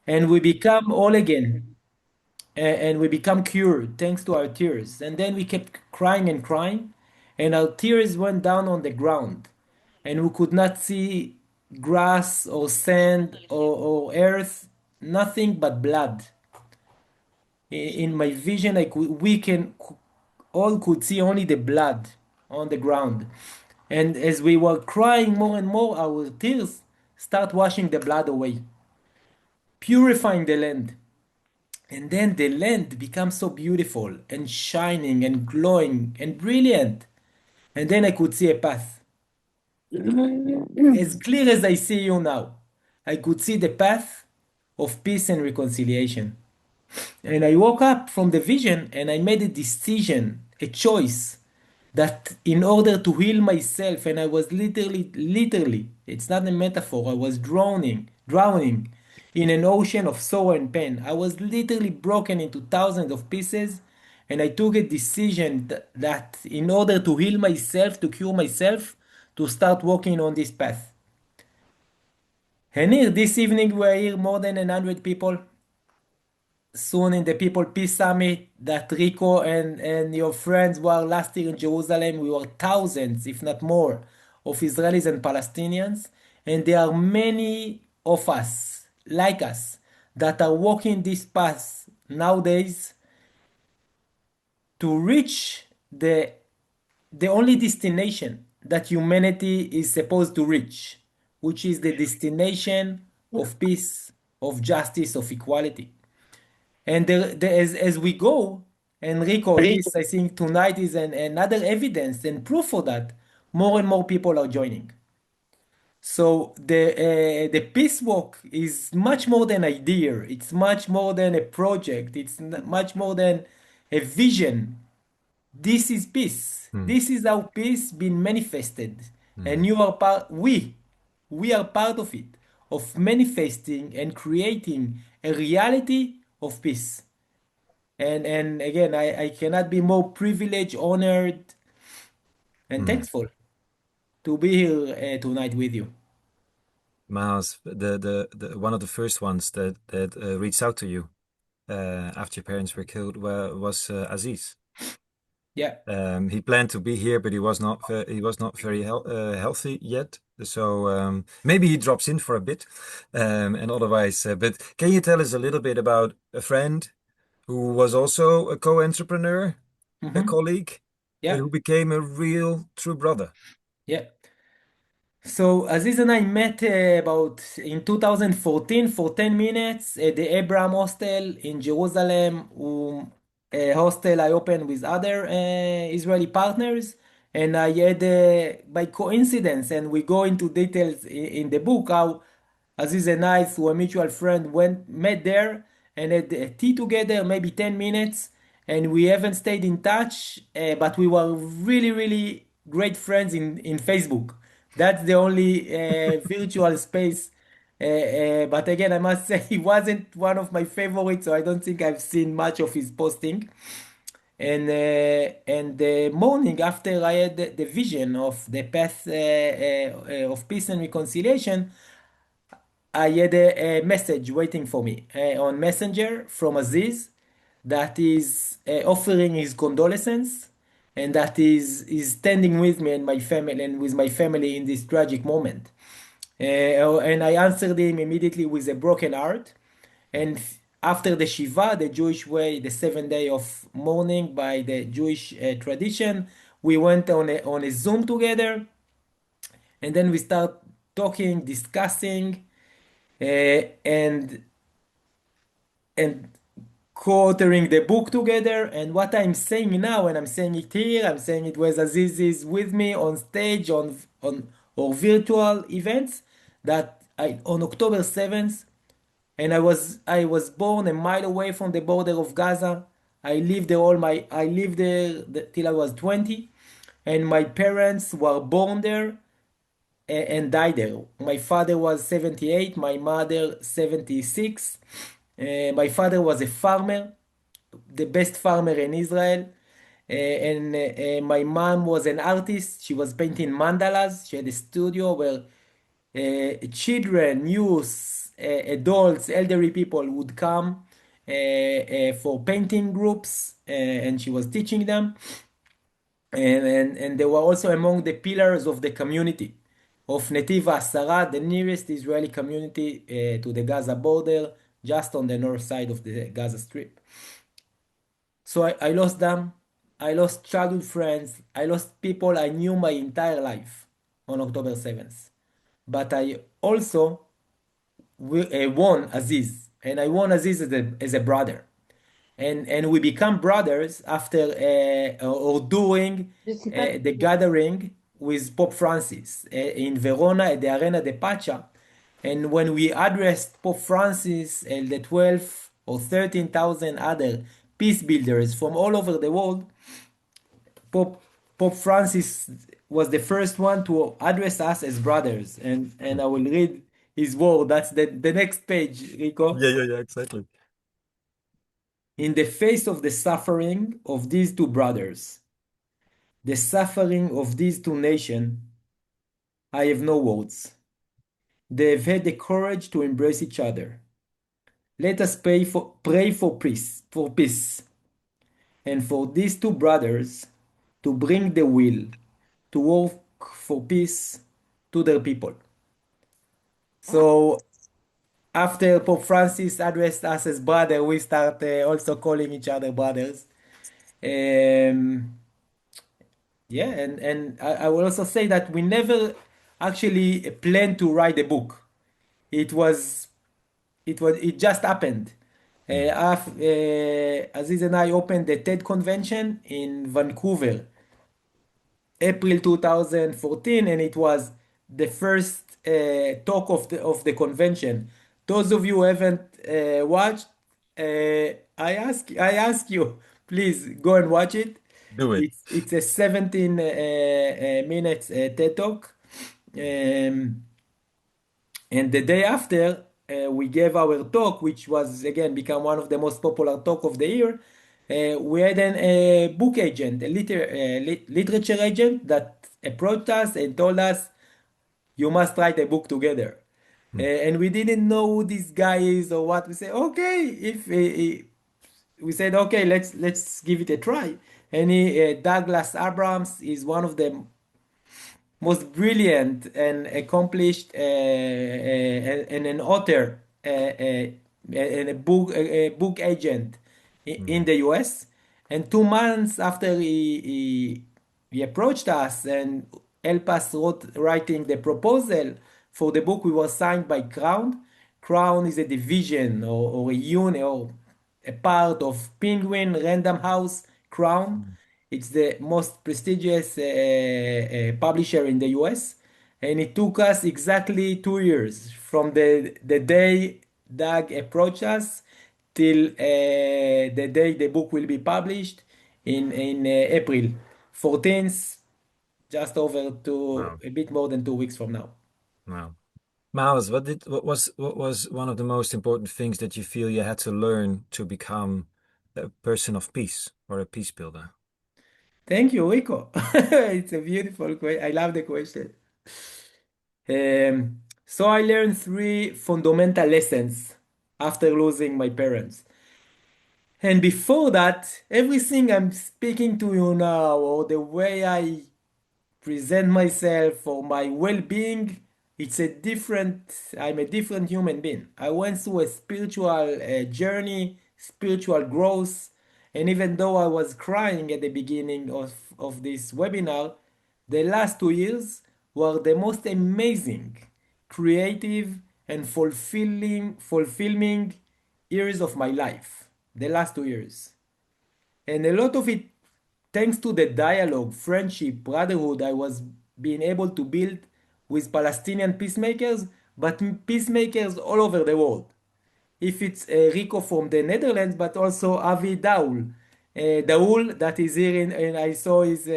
and we become all again, and we become cured thanks to our tears. And then we kept crying and crying, and our tears went down on the ground, and we could not see grass or sand or earth, nothing but blood. In my vision, all could see only the blood on the ground. And as we were crying more and more, our tears start washing the blood away, purifying the land. And then the land becomes so beautiful and shining and glowing and brilliant. And then I could see a path. As clear as I see you now, I could see the path of peace and reconciliation. And I woke up from the vision and I made a decision, a choice, that in order to heal myself, and I was literally, it's not a metaphor, I was drowning in an ocean of sorrow and pain. I was literally broken into thousands of pieces, and I took a decision that in order to heal myself, to cure myself, to start walking on this path. And here, this evening, we are here more than 100 people. Soon in the People Peace Summit that Rico and your friends were last year in Jerusalem, we were thousands, if not more, of Israelis and Palestinians. And there are many of us, like us, that are walking this path nowadays to reach the only destination that humanity is supposed to reach, which is the destination of peace, of justice, of equality. And as we go, Enrico, this I think tonight is another evidence and proof for that. More and more people are joining. So the peace walk is much more than idea. It's much more than a project. It's much more than a vision. This is peace. Hmm. This is how peace been manifested, Hmm. and you are part. We are part of it, of manifesting and creating a reality of peace. And again, I cannot be more privileged, honored, and Hmm. thankful to be here tonight with you. Maoz, the one of the first ones that reached out to you after your parents were killed was Aziz. Yeah. He planned to be here, but he was not very healthy yet. So maybe he drops in for a bit, and otherwise. But can you tell us a little bit about a friend who was also a co-entrepreneur, a Hmm. colleague, but Yeah. who became a real true brother? Yeah. So Aziz and I met about in 2014 for 10 minutes at the Abraham Hostel in Jerusalem, a hostel I opened with other Israeli partners. And I had, by coincidence, and we go into details in the book, how Aziz and I, through a mutual friend, met there and had a tea together, maybe 10 minutes. And we haven't stayed in touch, but we were really great friends in Facebook. That's the only virtual space. But again, I must say he wasn't one of my favorites, so I don't think I've seen much of his posting. And the morning after I had the vision of the path of peace and reconciliation, I had a message waiting for me on Messenger from Aziz that is offering his condolences and that is standing with me and my family and with my family in this tragic moment. And I answered him immediately with a broken heart. And after the Shiva, the Jewish way, the 7 day of mourning by the Jewish tradition, we went on a Zoom together, and then we start talking, discussing, and and co-authoring the book together. And what I'm saying now, and I'm saying it here, I'm saying it with Aziz is with me on stage on or virtual events, that I on October 7th, and I was born a mile away from the border of Gaza. I lived there till I was 20, and my parents were born there and died there. My father was 78, my mother 76. My father was a farmer, the best farmer in Israel. And my mom was an artist. She was painting mandalas. She had a studio where children, youth, adults, elderly people would come for painting groups, and she was teaching them. And they were also among the pillars of the community of Netiv Asara, the nearest Israeli community to the Gaza border, just on the north side of the Gaza Strip. So I lost them. I lost childhood friends. I lost people I knew my entire life on October 7th. But I also won Aziz, and I won Aziz as a brother. And we become brothers after or during the gathering with Pope Francis in Verona at the Arena de Pacha. And when we addressed Pope Francis and the 12 or 13,000 other peace builders from all over the world, Pope, Pope Francis was the first one to address us as brothers. And I will read his word. That's the next page, Rico. Yeah, exactly. In the face of the suffering of these two brothers, the suffering of these two nations, I have no words. They have had the courage to embrace each other. Let us pray for peace, and for these two brothers to bring the will to work for peace to their people. So after Pope Francis addressed us as brother, we start also calling each other brothers. Um, Yeah, and I will also say that we never actually planned to write a book. It was it just happened. Mm. Aziz and I opened the TED convention in Vancouver, April 2014, and it was the first talk of the convention. Those of you who haven't watched, I ask you, please go and watch it. Do it. It's a 17 minutes TED talk. Um, and the day after, we gave our talk, which was again become one of the most popular talk of the year. We had a book agent, a literature agent that approached us and told us, "You must write a book together." Mm. And we didn't know who this guy is or what. We said, "Okay, if we said, okay, let's give it a try." And Douglas Abrams is one of the most brilliant and accomplished and an author and a book agent in Mm. the US. And 2 months after he approached us and helped us writing the proposal for the book, we were signed by Crown. Crown is a division or a unit or a part of Penguin Random House Crown. Mm. It's the most prestigious publisher in the US, and it took us exactly 2 years from the day Doug approached us till the day the book will be published in April 14th, just over Wow. a bit more than 2 weeks from now. Wow. Maoz, what was one of the most important things that you feel you had to learn to become a person of peace or a peace builder? Thank you, Rico. It's a beautiful question. I love the question. So I learned three fundamental lessons after losing my parents. And before that, everything I'm speaking to you now, or the way I present myself for my well-being, I'm a different human being. I went through a spiritual journey, spiritual growth, and even though I was crying at the beginning of this webinar, the last 2 years were the most amazing, creative, and fulfilling years of my life. The last 2 years. And a lot of it thanks to the dialogue, friendship, brotherhood I was being able to build with Palestinian peacemakers, but peacemakers all over the world. If it's Rico from the Netherlands, but also Avi Daul. Daul that is here and I saw is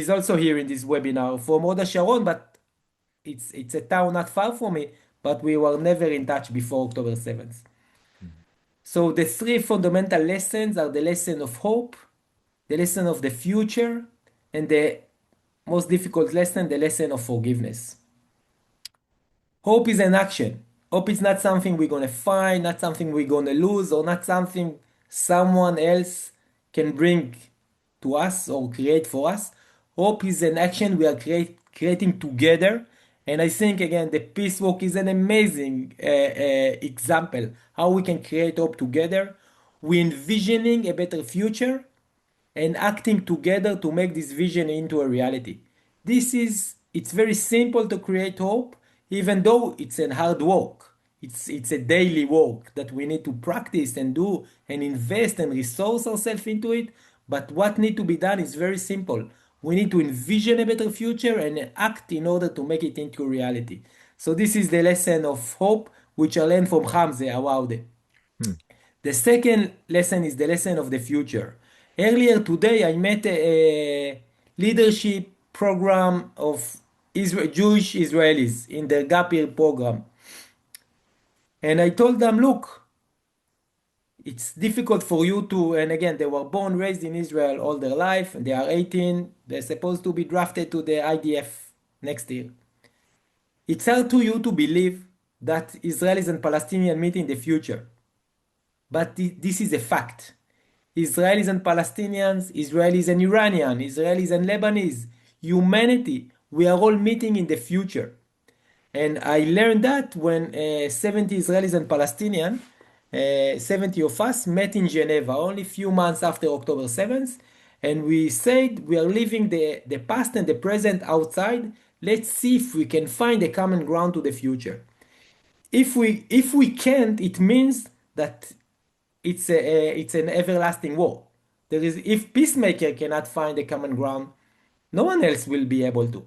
also here in this webinar from Oda Sharon, but it's a town not far from me, but we were never in touch before October 7th. Mm. So the three fundamental lessons are the lesson of hope, the lesson of the future, and the most difficult lesson, the lesson of forgiveness. Hope is an action. Hope is not something we're gonna find, not something we're gonna lose, or not something someone else can bring to us or create for us. Hope is an action we are creating together. And I think again, the peace walk is an amazing example how we can create hope together. We're envisioning a better future and acting together to make this vision into a reality. It's very simple to create hope, even though it's a hard work. It's a daily work that we need to practice and do and invest and resource ourselves into it. But what need to be done is very simple. We need to envision a better future and act in order to make it into reality. So this is the lesson of hope, which I learned from Hamze Awaude. Hmm. The second lesson is the lesson of the future. Earlier today, I met a leadership program of Jewish Israelis in the Gap Year program. And I told them, look, it's difficult for you to, and again, they were born, raised in Israel all their life, and they are 18. They're supposed to be drafted to the IDF next year. It's hard to you to believe that Israelis and Palestinians meet in the future. But this is a fact. Israelis and Palestinians, Israelis and Iranian, Israelis and Lebanese, humanity, we are all meeting in the future. And I learned that when 70 Israelis and Palestinians, 70 of us met in Geneva only a few months after October 7th. And we said we are leaving the past and the present outside. Let's see if we can find a common ground to the future. If we can't, it means that it's an everlasting war. There is if Peacemaker cannot find a common ground, no one else will be able to.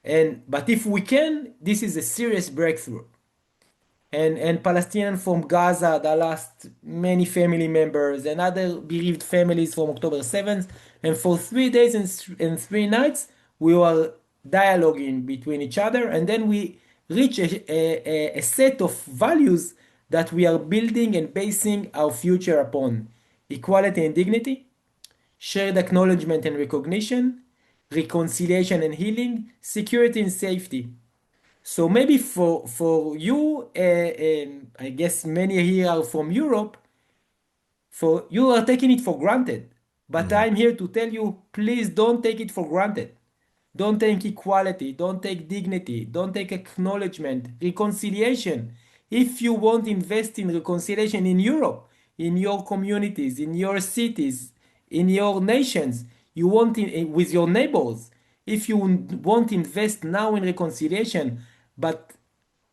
And but if we can, this is a serious breakthrough. And Palestinians from Gaza that lost many family members and other bereaved families from October 7th. And for 3 days and 3 nights, we were dialoguing between each other. And then we reach a set of values that we are building and basing our future upon: equality and dignity, shared acknowledgement and recognition, reconciliation and healing, security and safety. So maybe for you, I guess many here are from Europe. For you are taking it for granted, but Mhm. I'm here to tell you, please don't take it for granted. Don't take equality. Don't take dignity. Don't take acknowledgement. Reconciliation. If you want to invest in reconciliation in Europe, in your communities, in your cities, in your nations, you want with your neighbors. If you want to invest now in reconciliation, but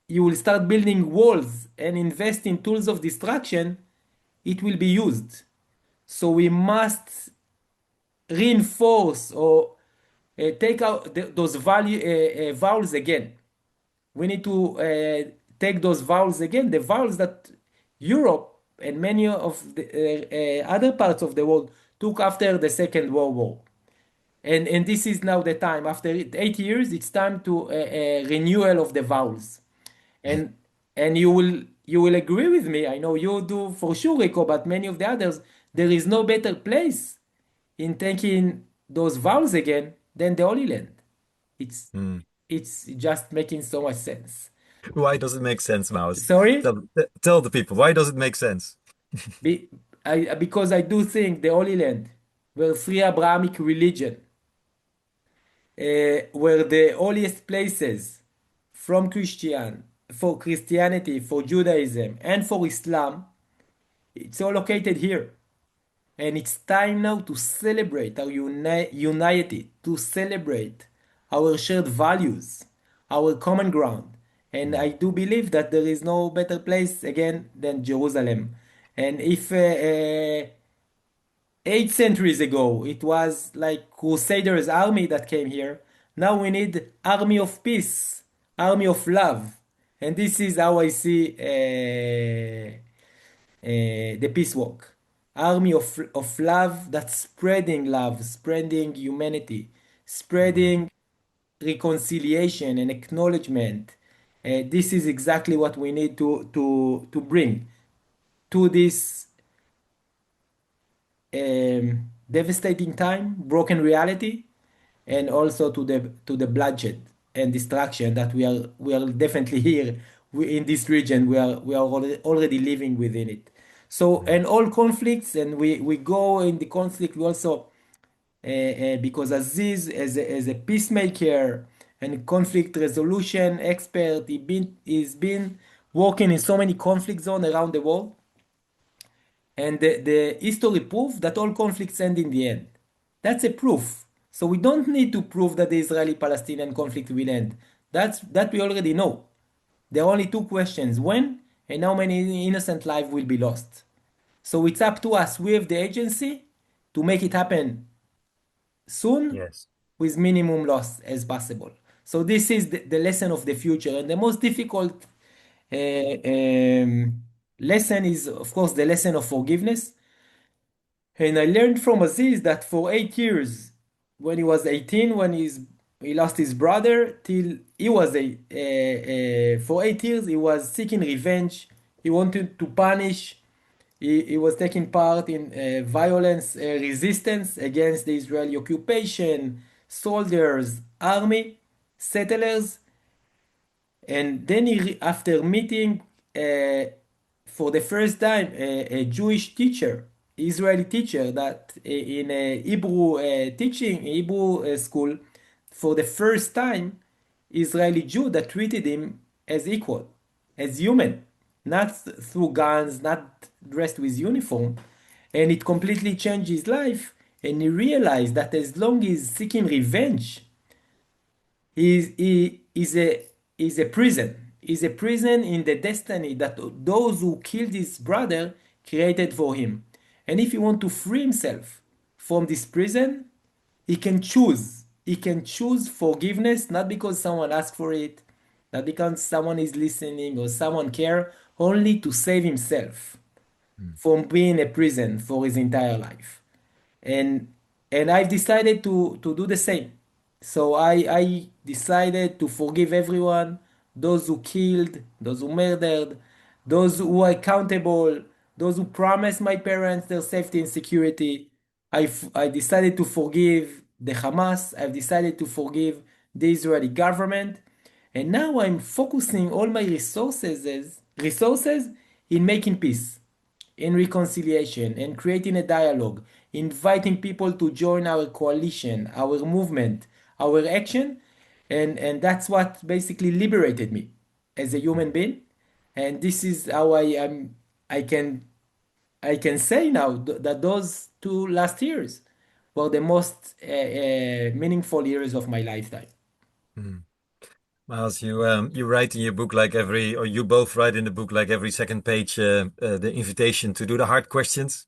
you will start building walls and invest in tools of destruction, it will be used. So we must reinforce or take out those vowels again. We need to take those vowels again, the vowels that Europe and many of the other parts of the world took after the Second World War. And this is now the time. After 8 years, it's time to a renewal of the vowels. And and you will agree with me. I know you do for sure, Rico, but many of the others, there is no better place in taking those vowels again than the Holy Land. It's Mm. it's just making so much sense. Why does it make sense, Maoz? Sorry, Tell the people, why does it make sense? because I do think the Holy Land, where free Abrahamic religion, were the holiest places from for Christianity, for Judaism, and for Islam, it's all located here. And it's time now to celebrate our unity, to celebrate our shared values, our common ground. And Mm. I do believe that there is no better place again than Jerusalem. And if 8 centuries ago it was like Crusaders' army that came here, now we need army of peace, army of love. And this is how I see the peace walk. Army of love that's spreading love, spreading humanity, Mhm. spreading reconciliation and acknowledgement. This is exactly what we need to bring to this devastating time, broken reality, and also to the bloodshed. and destruction that we are definitely here in this region. We are already living within it. So, Mm. and all conflicts, and we go in the conflict. We also because Aziz, as a peacemaker and conflict resolution expert, he's been working in so many conflict zones around the world. And the history proof that all conflicts end in the end. That's a proof. So we don't need to prove that the Israeli-Palestinian conflict will end. That we already know. There are only two questions: when and how many innocent lives will be lost. So it's up to us. We have the agency to make it happen soon Yes. with minimum loss as possible. So this is the lesson of the future, and the most difficult lesson is, of course, the lesson of forgiveness. And I learned from Aziz that for 8 years, when he was 18, he lost his brother, till he was for 8 years, he was seeking revenge. He wanted to punish. He was taking part in violence, resistance against the Israeli occupation, soldiers, army, settlers. And then after meeting uh, for the first time a Jewish teacher, Israeli teacher, that in a Hebrew Hebrew school, for the first time, Israeli Jew that treated him as equal, as human, not through guns, not dressed with uniform. And it completely changed his life. And he realized that as long as he's seeking revenge, he is a prison. Is a prison in the destiny that those who killed his brother created for him. And if he want to free himself from this prison, he can choose. He can choose forgiveness, not because someone asked for it, not because someone is listening or someone care, only to save himself Mm. from being a prison for his entire life. And I've decided to do the same. So I decided to forgive everyone, those who killed, those who murdered, those who are accountable, those who promised my parents their safety and security. I decided to forgive the Hamas. I've decided to forgive the Israeli government. And now I'm focusing all my resources in making peace, in reconciliation, and creating a dialogue, inviting people to join our coalition, our movement, our action. And that's what basically liberated me as a human being. And this is how I can I can say now that those 2 last years were the most meaningful years of my lifetime. Mm. Miles, you write in your book like every, or you both write in the book like every second page, the invitation to do the hard questions.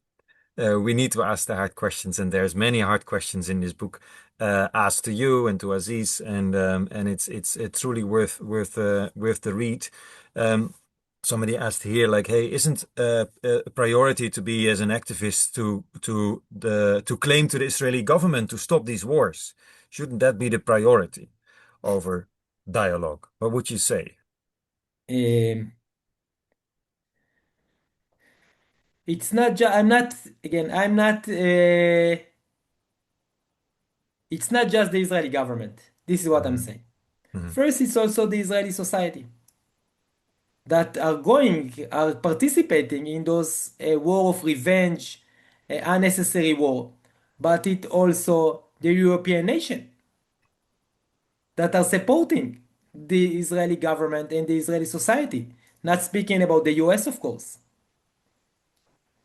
We need to ask the hard questions, and there's many hard questions in this book asked to you and to Aziz, and it's truly worth the read. Um, Somebody asked here, like, hey, isn't a priority to be as an activist to claim to the Israeli government to stop these wars? Shouldn't that be the priority over dialogue? What would you say? Um, it's not just, I'm not, again, I'm not, it's not just the Israeli government. This is what I'm Mhm. saying. Mhm. First, it's also the Israeli society that are participating in those war of revenge, unnecessary war. But it also the European nation that are supporting the Israeli government and the Israeli society. Not speaking about the US, of course.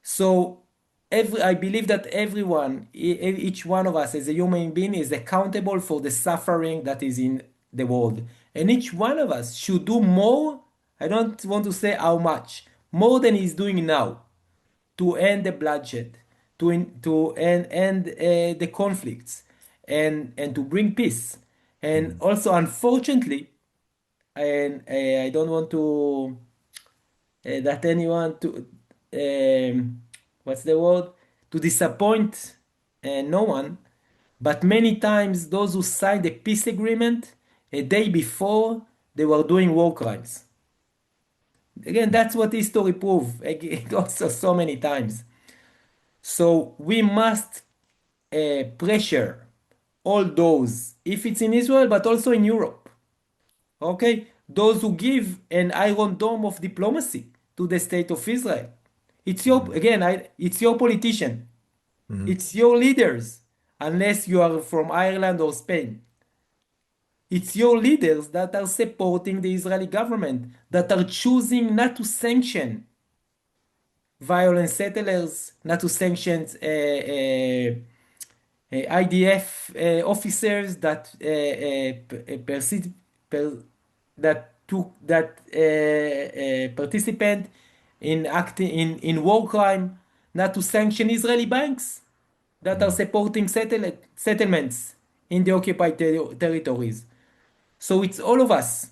So I believe that everyone, each one of us as a human being is accountable for the suffering that is in the world. And each one of us should do more. I don't want to say how much, more than he's doing now to end the bloodshed, to end the conflicts, and to bring peace. And Mhm. also, unfortunately, and I don't want to that anyone to what's the word, to disappoint no one, but many times those who signed the peace agreement a day before, they were doing war crimes. Again, that's what history proves. Also so many times. So we must pressure all those, if it's in Israel, but also in Europe. Okay, those who give an iron dome of diplomacy to the state of Israel. It's your, Mm-hmm. again, it's your politician, Mm-hmm. it's your leaders, unless you are from Ireland or Spain. It's your leaders that are supporting the Israeli government, that are choosing not to sanction violent settlers, not to sanction IDF officers that participant in acting in war crime, not to sanction Israeli banks that are Mm-hmm. supporting settlements in the occupied territories. So it's all of us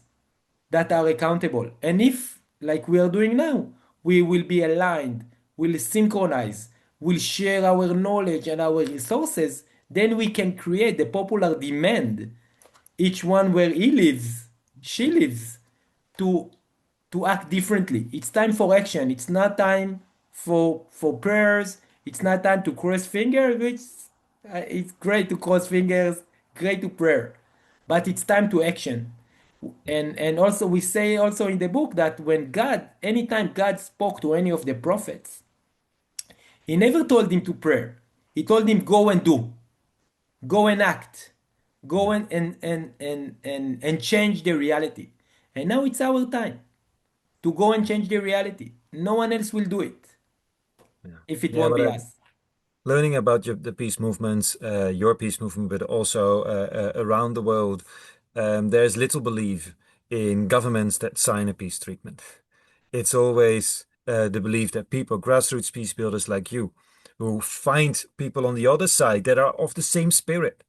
that are accountable. And if, like we are doing now, we will be aligned, we'll synchronize, we'll share our knowledge and our resources, then we can create the popular demand, each one where he lives, she lives, to act differently. It's time for action. It's not time for prayers. It's not time to cross fingers, which it's great to cross fingers, great to prayer, but it's time to action. And also we say also in the book that when God, anytime God spoke to any of the prophets, he never told him to pray. He told him go and do, go and act, go and change the reality. And now it's our time to go and change the reality. No one else will do it Yeah. if it Yeah, won't but be us. learning about the peace movements, your peace movement, but also around the world, there's little belief in governments that sign a peace treatment. It's always the belief that people, grassroots peace builders like you, who find people on the other side that are of the same spirit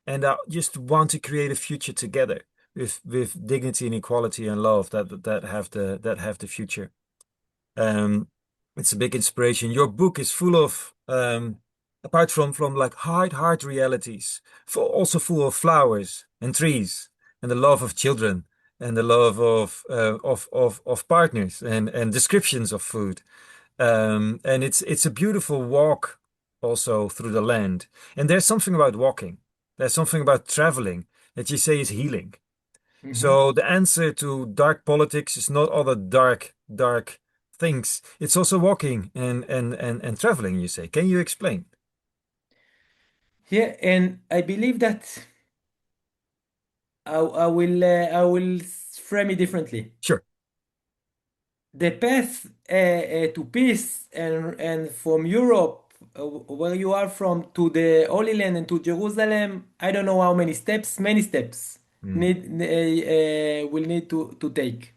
and just want to create a future together with dignity and equality and love that have the future. Um, it's a big inspiration. Your book is full of, apart from like hard realities, also full of flowers and trees and the love of children and the love of partners and descriptions of food. And it's a beautiful walk also through the land. And there's something about walking. There's something about traveling that you say is healing. Mhm. So the answer to dark politics is not other dark things. It's also walking and traveling, you say. Can you explain? Yeah, and I believe that I will frame it differently. Sure. The path to peace and from Europe, where you are from, to the Holy Land and to Jerusalem, I don't know how many steps, many steps Mm, will need to take.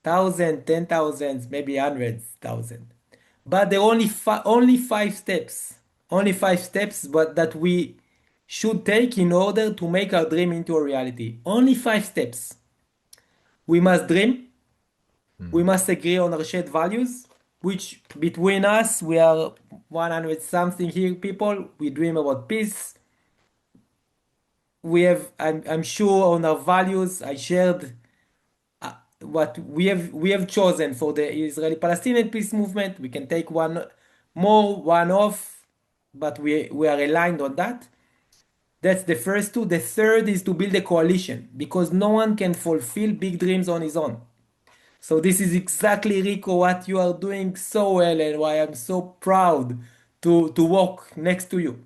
Thousand, 10,000, maybe hundreds, thousand. But there are only 5 steps, only 5 steps, but that we should take in order to make our dream into a reality. Only 5 steps. We must dream. We mm, must agree on our shared values, which between us, we are 100 something here people. We dream about peace. I'm sure on our values, I shared what we have chosen for the Israeli-Palestinian peace movement. We can take one more, one off, but we are aligned on that. That's the first two. The third is to build a coalition because no one can fulfill big dreams on his own. So this is exactly, Rico, what you are doing so well and why I'm so proud to walk next to you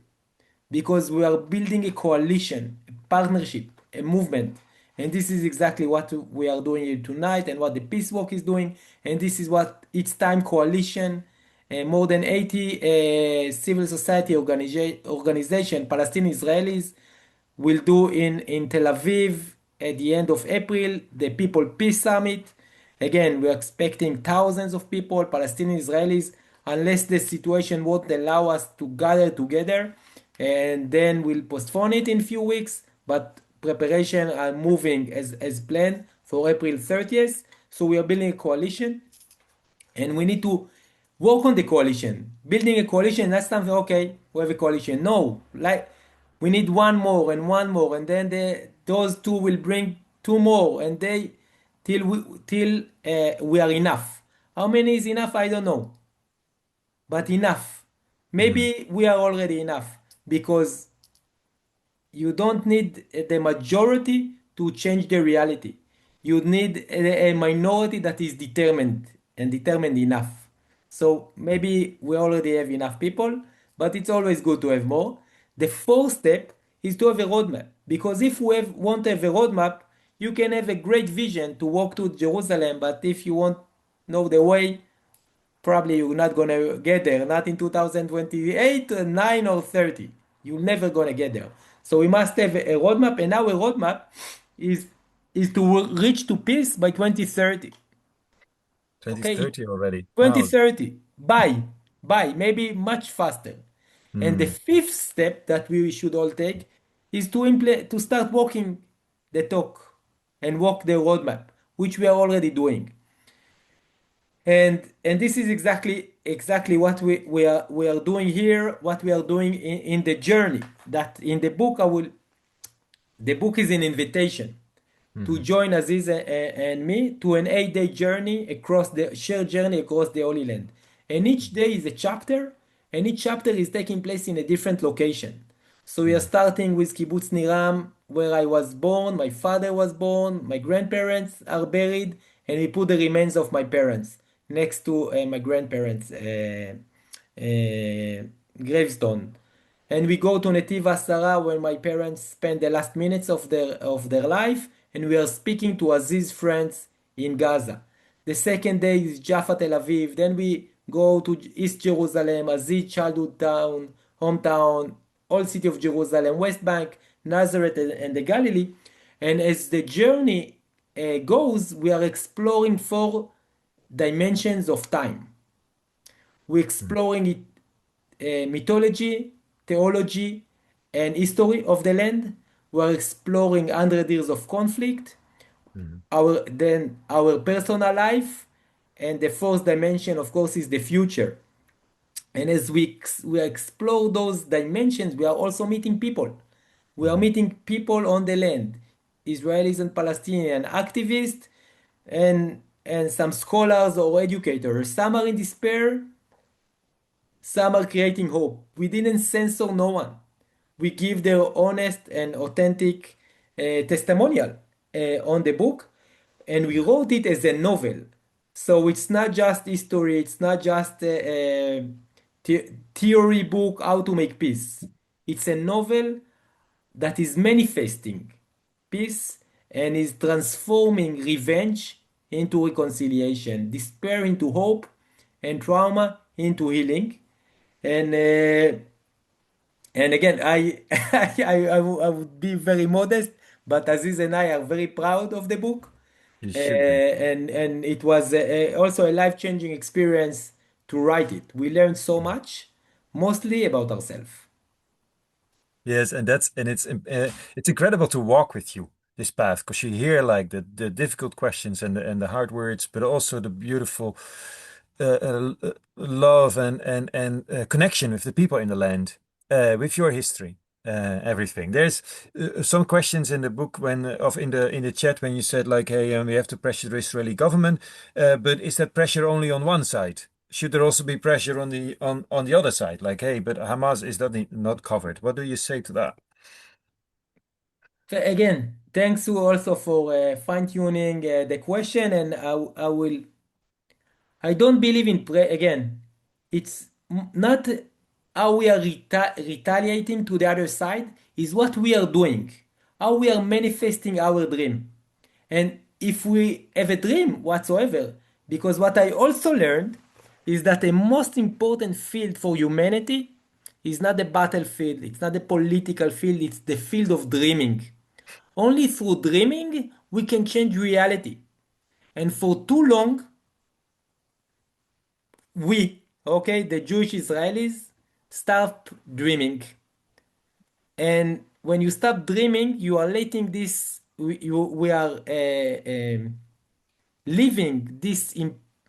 because we are building a coalition, a partnership, a movement. And this is exactly what we are doing here tonight and what the Peacewalk is doing. And this is what It's Time Coalition, more than 80 civil society organization, Palestinian Israelis, will do in Tel Aviv at the end of April, the People Peace Summit. Again, we're expecting thousands of people, Palestinian Israelis, unless the situation won't allow us to gather together. And then we'll postpone it in a few weeks. But preparation are moving as planned for April 30th. So we are building a coalition and we need to work on the coalition. Building a coalition, that's something, okay, we have a coalition. No, like we need one more, and then those two will bring two more, and they till we are enough. How many is enough? I don't know, but enough. mm, Maybe we are already enough because you don't need the majority to change the reality. You need a minority that is determined and determined enough. So maybe we already have enough people, but it's always good to have more. The fourth step is to have a roadmap. Because if want to have a roadmap, you can have a great vision to walk to Jerusalem, but if you want know the way, probably you're not gonna get there. Not in 2028, 9 or 30. You're never gonna get there. So we must have a roadmap, and our roadmap is is to reach to peace by 2030. Okay, 2030 already. Wow. 2030. By maybe much faster. And the Hmm. fifth step that we should all take is to start walking the talk and walk the roadmap, which we are already doing. And this is exactly what we are doing here, what we are doing in the journey. That in the book the book is an invitation to Hmm. join Aziz and me to an 8 day journey across the shared journey across the Holy Land. And each day is a chapter, and each chapter is taking place in a different location. So we are Hmm. starting with Kibbutz Niram, where I was born, my father was born, my grandparents are buried, and we put the remains of my parents next to my grandparents' gravestone. And we go to Netiv Asara where my parents spend the last minutes of their life, and we are speaking to Aziz friends in Gaza. The second day is Jaffa Tel Aviv. Then we go to East Jerusalem, Aziz childhood town, hometown, old city of Jerusalem, West Bank, Nazareth, and the Galilee. And as the journey goes, we are exploring four dimensions of time. We're Hmm. exploring it, mythology, theology, and history of the land. We're exploring 100 years of conflict, Hmm. our personal life, and the fourth dimension, of course, is the future. And as we explore those dimensions, we are also meeting people. We are Hmm. meeting people on the land, Israelis and Palestinian activists, and some scholars or educators. Some are in despair, some are creating hope. We didn't censor no one. We give their honest and authentic testimonial on the book, and we wrote it as a novel. So it's not just history, it's not just a theory book how to make peace. It's a novel that is manifesting peace and is transforming revenge into reconciliation, despair into hope, and trauma into healing. And and again, I would be very modest, but Aziz and I are very proud of the book. You should be. And it was also a life-changing experience to write it. We learned so much, mostly about ourselves. Yes, and it's incredible to walk with you this path because you hear like the difficult questions and the hard words, but also the beautiful love and connection with the people in the land, with your history, everything. There's some questions in the book when of in the chat when you said like, hey, we have to pressure the Israeli government, but is that pressure only on one side? Should there also be pressure on the other side? Like, hey, but Hamas is not covered. What do you say to that? So again, thanks to also for fine-tuning the question, and I don't believe in again. It's not how we are retaliating to the other side, is what we are doing, how we are manifesting our dream. And if we have a dream whatsoever, because what I also learned is that the most important field for humanity is not the battlefield, it's not the political field, it's the field of dreaming. Only through dreaming we can change reality. And for too long, okay, the Jewish Israelis, stop dreaming. And when you stop dreaming, you are letting we are leaving this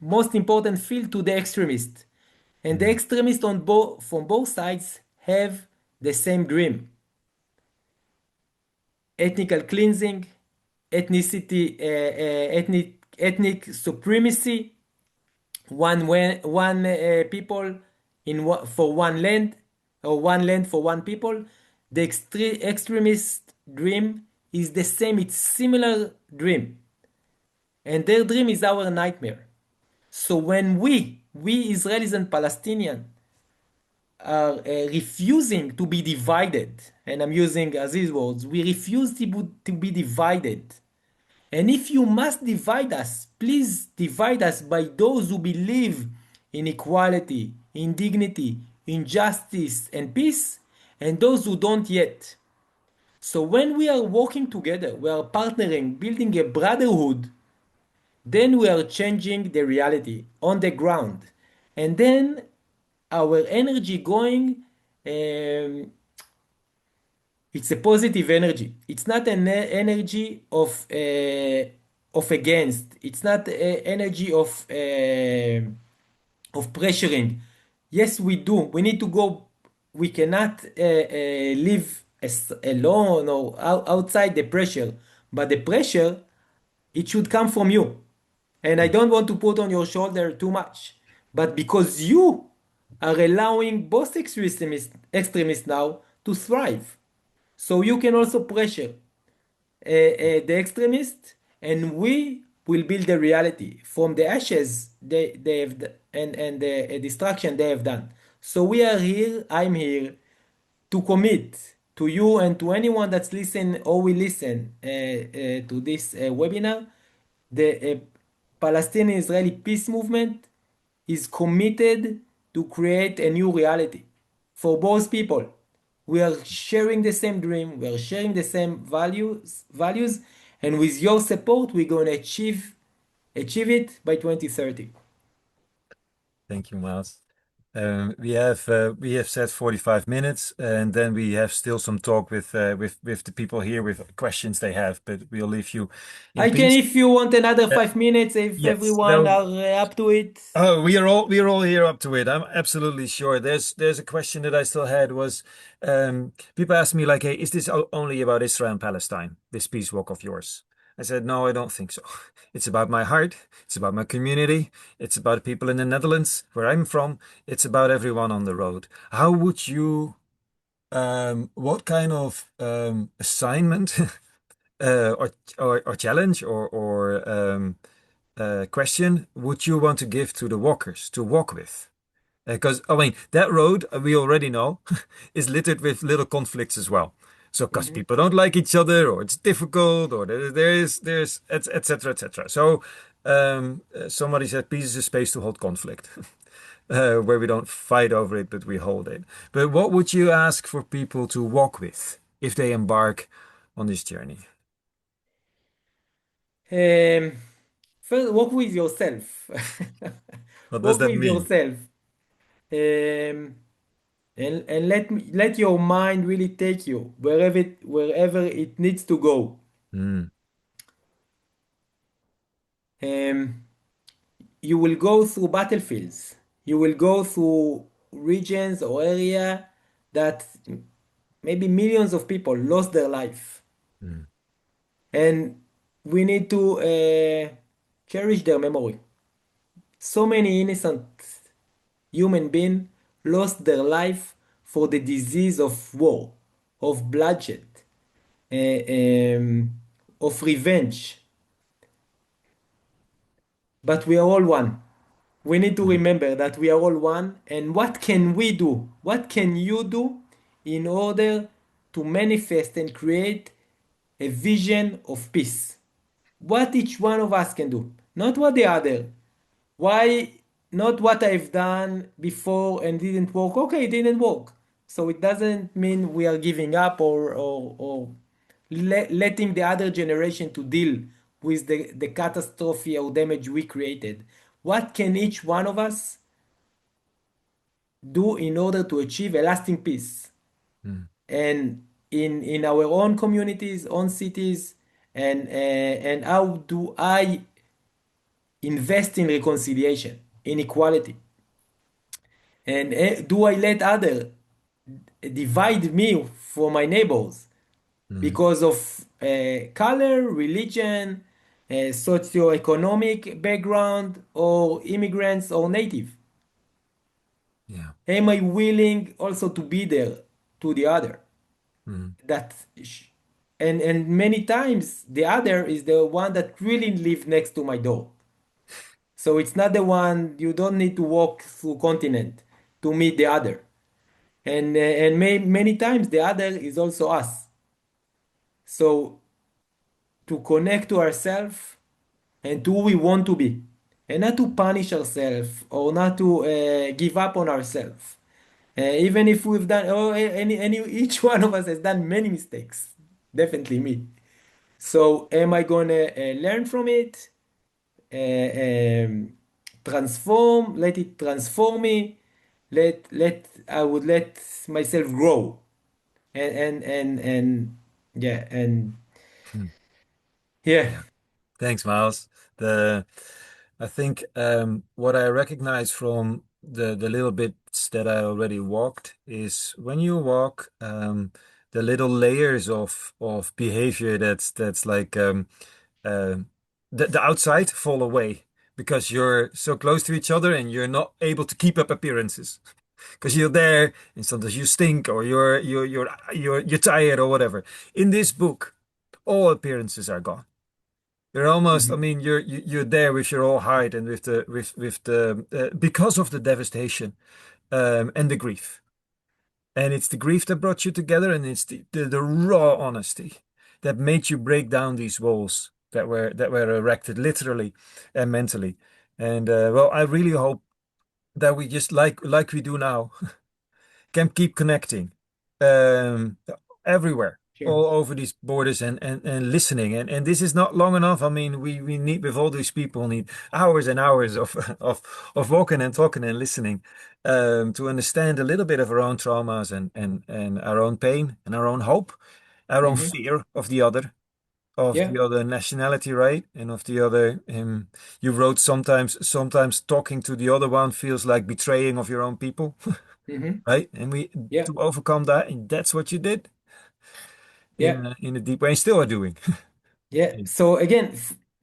most important field to the extremists. And the Mm, extremists from both sides have the same dream: ethnical cleansing, ethnic supremacy, one people for one land, or one land for one people. The extremist dream is the same, it's similar dream. And their dream is our nightmare. So when we Israelis and Palestinians are refusing to be divided, and I'm using Aziz words, we refuse to be divided. And if you must divide us, please divide us by those who believe in equality, in dignity, in justice and peace, and those who don't yet. So when we are working together, we are partnering, building a brotherhood, then we are changing the reality on the ground. And then our energy going, it's a positive energy. It's not an energy of against. It's not energy of pressuring. Yes, we do. We need to go. We cannot live alone or outside the pressure. But the pressure, it should come from you. And I don't want to put on your shoulder too much. But because you are allowing both extremists now to thrive. So you can also pressure the extremists, and we will build the reality from the ashes they have and the destruction they have done. So we are here. I'm here to commit to you and to anyone that's listen or will listen to this webinar. The Palestinian-Israeli peace movement is committed to create a new reality for both people. We are sharing the same dream, we are sharing the same values, and with your support, we're going to achieve it by 2030. Thank you, Maoz. We have said 45 minutes, and then we have still some talk with the people here with questions they have, but we'll leave you in I can, peace. if you want another Uh, 5 minutes, if yes, everyone no. are up to it. Oh, we are all here up to it. I'm absolutely sure. There's a question that I still had was people ask me like, hey, is this only about Israel and Palestine, this peace walk of yours? I said, no, I don't think so. It's about my heart. It's about my community. It's about people in the Netherlands where I'm from. It's about everyone on the road. How would you, what kind of assignment or challenge or question would you want to give to the walkers to walk with? Because I mean, that road we already know is littered with little conflicts as well. So, because Mhm. people don't like each other, or it's difficult, or there's etc. etc. So, somebody said peace is a space to hold conflict, where we don't fight over it, but we hold it. But what would you ask for people to walk with if they embark on this journey? Um, First, work with yourself. What does Work that with mean? yourself. Um, and let your mind really take you wherever it needs to go. Mm, Um, you will go through battlefields. You will go through regions or area that maybe millions of people lost their life, mm, and we need to cherish their memory. So many innocent human beings lost their life for the disease of war, of bloodshed, uh, um, of revenge. But we are all one. We need to mm, remember that we are all one. And what can we do? What can you do in order to manifest and create a vision of peace? What each one of us can do, not what the other. Why not what I've done before and didn't work? Okay, it didn't work. So it doesn't mean we are giving up or letting the other generation to deal with the catastrophe or damage we created. What can each one of us do in order to achieve a lasting peace? mm, And in our own communities, own cities, and how do I invest in reconciliation, in equality? And do I let other divide me from my neighbors mm. because of color, religion, socioeconomic background, or immigrants or native? Yeah. Am I willing also to be there to the other? Mm, That and many times the other is the one that really live next to my door. So it's not the one you don't need to walk through continent to meet the other. And many times the other is also us. So to connect to ourselves and to who we want to be, and not to punish ourselves or not to give up on ourselves. Even if we've done, oh, each one of us has done many mistakes, definitely me. So am I gonna learn from it? Transform, let it transform me. I would let myself grow, and yeah, and Hmm. yeah. Yeah. Thanks, Miles. The I think what I recognize from the little bits that I already walked is when you walk, the little layers of behavior that's like uh, the outside fall away because you're so close to each other and you're not able to keep up appearances because you're there and sometimes you stink or you're tired or whatever. In this book, all appearances are gone. You're almost, I Mhm. mean, you're there with your whole heart and with the because of the devastation and the grief. And it's the grief that brought you together, and it's the raw honesty that made you break down these walls that were erected literally and mentally. And well, I really hope that we just like we do now can keep connecting um, everywhere, Sure. all over these borders and listening. And this is not long enough. I mean, we need with all these people need hours and hours of of walking and talking and listening to understand a little bit of our own traumas and our own pain and our own hope, our own Hmm. fear of Yeah. the other nationality, right? And of the other, you wrote sometimes talking to the other one feels like betraying of your own people. Hmm. Right? And we Yeah. to overcome that, and that's what you did Yeah. in a deep way, and still are doing. Yeah. So again,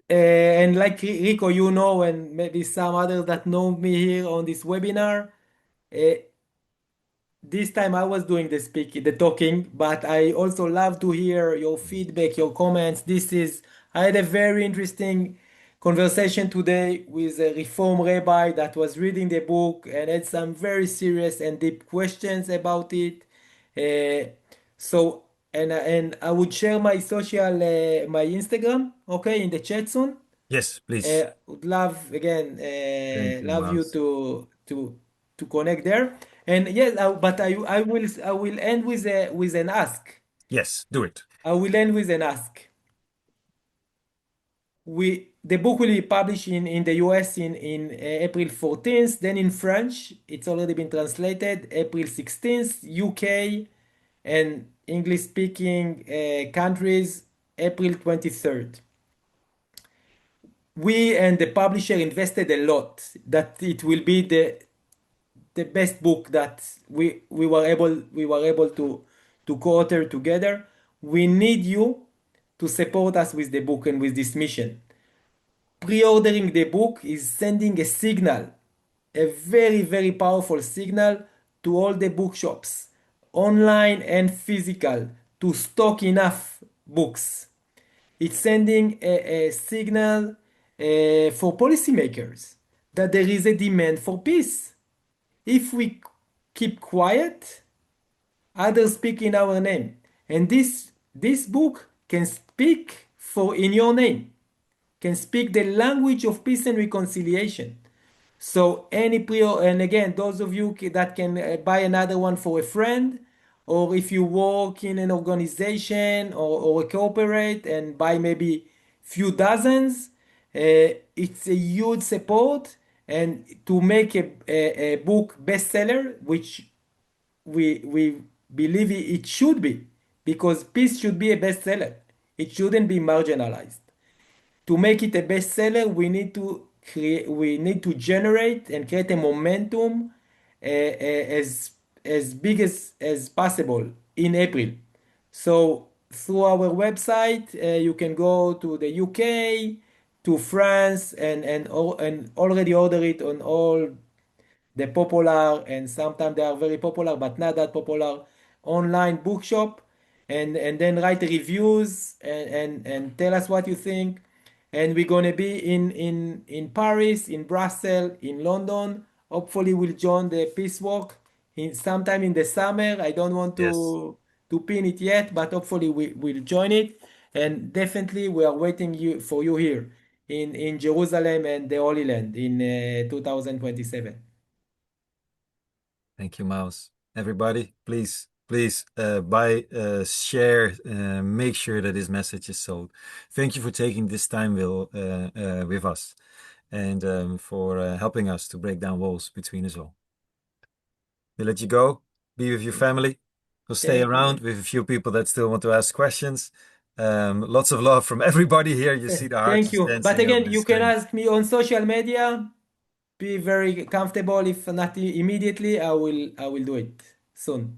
and like Rico, you know, and maybe some others that know me here on this webinar, uh, this time I was doing the talking, but I also love to hear your feedback, your comments. I had a very interesting conversation today with a Reform rabbi that was reading the book and had some very serious and deep questions about it. Uh, so, and I would share my Instagram, okay, in the chat soon. Yes, please. Would love again, Thank you, love you Miles. to connect there. And yes, but I will end with an ask. Yes, do it. I will end with an ask. The book will be published in the US in April 14th, then in French, it's already been translated, April 16th, UK and English speaking countries, April 23rd. We and the publisher invested a lot that it will be the best book that we were able to co-author together. We need you to support us with the book and with this mission. Pre-ordering the book is sending a signal, a very, very powerful signal to all the bookshops, online and physical, to stock enough books. It's sending a signal for policymakers that there is a demand for peace. If we keep quiet, others speak in our name. And this book can speak for in your name, can speak the language of peace and reconciliation. So any pre and again, those of you that can buy another one for a friend, or if you work in an organization or a corporate and buy maybe few dozens, it's a huge support. And to make a book bestseller, which we believe it should be, because peace should be a bestseller. It shouldn't be marginalized. To make it a bestseller, we need to generate and create a momentum as big as possible in April. So through our website, you can go to the UK, to France, and already order it on all the popular, and sometimes they are very popular but not that popular online bookshop. and then write reviews and tell us what you think. And we're gonna be in Paris, in Brussels, in London. Hopefully, we'll join the Peace Walk in sometime in the summer. I don't want Yes. to pin it yet, but hopefully we'll join it. And definitely, we are waiting for you here in Jerusalem and the Holy Land in 2027. Thank you, Maoz. Everybody, please, please buy, share, make sure that this message is sold. Thank you for taking this time, Will, with us and for helping us to break down walls between us all. We'll let you go. Be with your family. We'll stay Thank around you. with a few people that still want to ask questions. Lots of love from everybody here. You see the hearts Thank is you. But dancing over again, the you can screen. ask me on social media. Be very comfortable. If not immediately, I will do it soon.